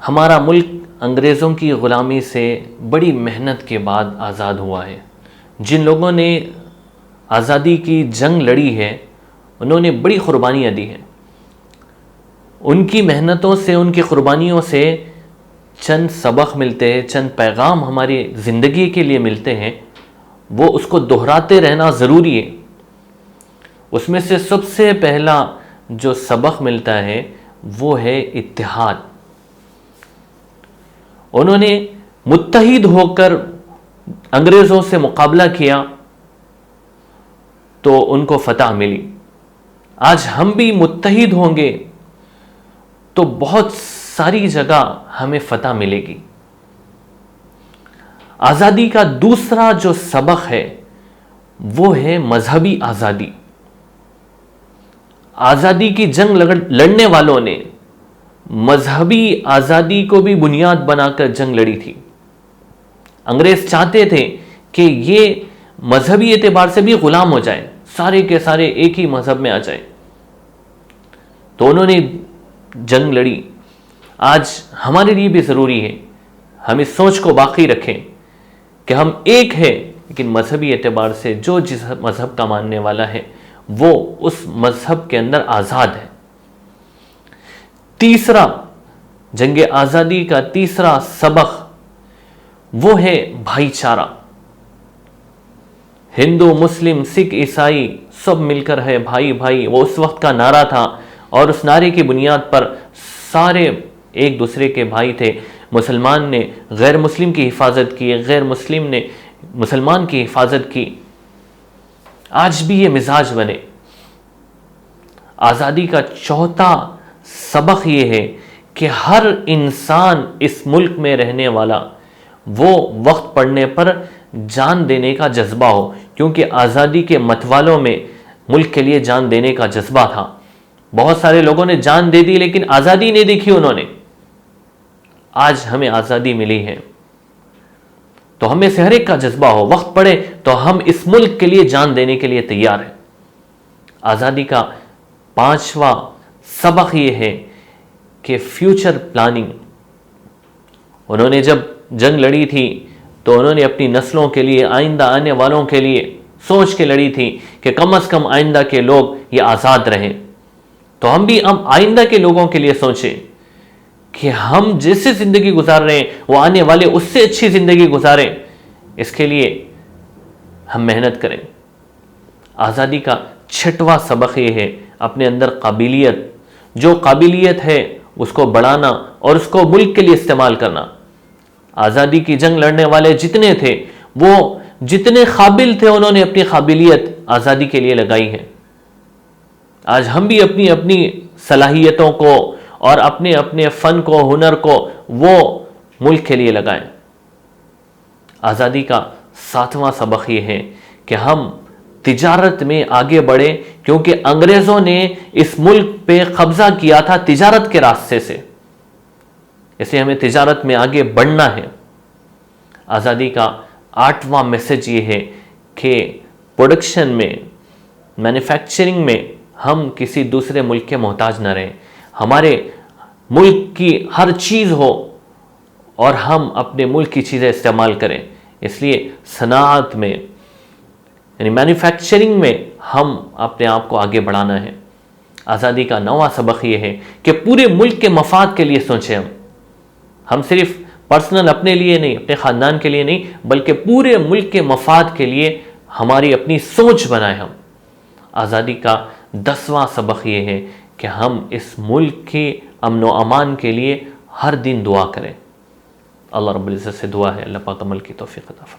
ہمارا ملک انگریزوں کی غلامی سے بڑی محنت کے بعد آزاد ہوا ہے. جن لوگوں نے آزادی کی جنگ لڑی ہے انہوں نے بڑی قربانیاں دی ہیں. ان کی محنتوں سے، ان کی قربانیوں سے چند سبق ملتے ہیں، چند پیغام ہماری زندگی کے لیے ملتے ہیں. وہ اس کو دہراتے رہنا ضروری ہے. اس میں سے سب سے پہلا جو سبق ملتا ہے وہ ہے اتحاد. انہوں نے متحد ہو کر انگریزوں سے مقابلہ کیا تو ان کو فتح ملی. آج ہم بھی متحد ہوں گے تو بہت ساری جگہ ہمیں فتح ملے گی. آزادی کا دوسرا جو سبق ہے وہ ہے مذہبی آزادی. آزادی کی جنگ لڑنے والوں نے مذہبی آزادی کو بھی بنیاد بنا کر جنگ لڑی تھی. انگریز چاہتے تھے کہ یہ مذہبی اعتبار سے بھی غلام ہو جائیں، سارے کے سارے ایک ہی مذہب میں آ جائیں. تو انہوں نے جنگ لڑی. آج ہمارے لیے بھی ضروری ہے ہم اس سوچ کو باقی رکھیں کہ ہم ایک ہیں، لیکن مذہبی اعتبار سے جو جس مذہب کا ماننے والا ہے وہ اس مذہب کے اندر آزاد ہے. تیسرا، جنگ آزادی کا تیسرا سبق وہ ہے بھائی چارہ. ہندو، مسلم، سکھ، عیسائی سب مل کر ہے بھائی بھائی، وہ اس وقت کا نعرہ تھا اور اس نعرے کی بنیاد پر سارے ایک دوسرے کے بھائی تھے. مسلمان نے غیر مسلم کی حفاظت کی، غیر مسلم نے مسلمان کی حفاظت کی. آج بھی یہ مزاج بنے. آزادی کا چوتھا سبق یہ ہے کہ ہر انسان اس ملک میں رہنے والا وہ وقت پڑنے پر جان دینے کا جذبہ ہو، کیونکہ آزادی کے متوالوں میں ملک کے لیے جان دینے کا جذبہ تھا. بہت سارے لوگوں نے جان دے دی لیکن آزادی نہیں دیکھی انہوں نے. آج ہمیں آزادی ملی ہے تو ہمیں سے ہر ایک کا جذبہ ہو، وقت پڑے تو ہم اس ملک کے لیے جان دینے کے لیے تیار ہیں. آزادی کا پانچواں سبق یہ ہے کہ فیوچر پلاننگ. انہوں نے جب جنگ لڑی تھی تو انہوں نے اپنی نسلوں کے لیے، آئندہ آنے والوں کے لیے سوچ کے لڑی تھی کہ کم از کم آئندہ کے لوگ یہ آزاد رہیں. تو ہم بھی آئندہ کے لوگوں کے لیے سوچیں کہ ہم جیسے زندگی گزار رہے ہیں وہ آنے والے اس سے اچھی زندگی گزاریں. اس کے لیے ہم محنت کریں. آزادی کا چھٹواں سبق یہ ہے اپنے اندر قابلیت، جو قابلیت ہے اس کو بڑھانا اور اس کو ملک کے لیے استعمال کرنا. آزادی کی جنگ لڑنے والے جتنے تھے وہ جتنے قابل تھے انہوں نے اپنی قابلیت آزادی کے لیے لگائی ہے. آج ہم بھی اپنی اپنی صلاحیتوں کو اور اپنے اپنے فن کو، ہنر کو وہ ملک کے لیے لگائیں. آزادی کا ساتواں سبق یہ ہے کہ ہم تجارت میں آگے بڑھیں، کیونکہ انگریزوں نے اس ملک پہ قبضہ کیا تھا تجارت کے راستے سے، اس لیے ہمیں تجارت میں آگے بڑھنا ہے. آزادی کا آٹھواں میسج یہ ہے کہ پروڈکشن میں، مینوفیکچرنگ میں ہم کسی دوسرے ملک کے محتاج نہ رہیں. ہمارے ملک کی ہر چیز ہو اور ہم اپنے ملک کی چیزیں استعمال کریں. اس لیے صنعت میں یعنی مینوفیکچرنگ میں ہم اپنے آپ کو آگے بڑھانا ہے. آزادی کا نواں سبق یہ ہے کہ پورے ملک کے مفاد کے لیے سوچیں. ہم صرف پرسنل اپنے لیے نہیں، اپنے خاندان کے لیے نہیں، بلکہ پورے ملک کے مفاد کے لیے ہماری اپنی سوچ بنائیں ہم. آزادی کا 10واں سبق یہ ہے کہ ہم اس ملک کی امن و امان کے لیے ہر دن دعا کریں. اللہ رب العزت سے دعا ہے اللہ پاک عمل کی توفیق عطا فرمائے.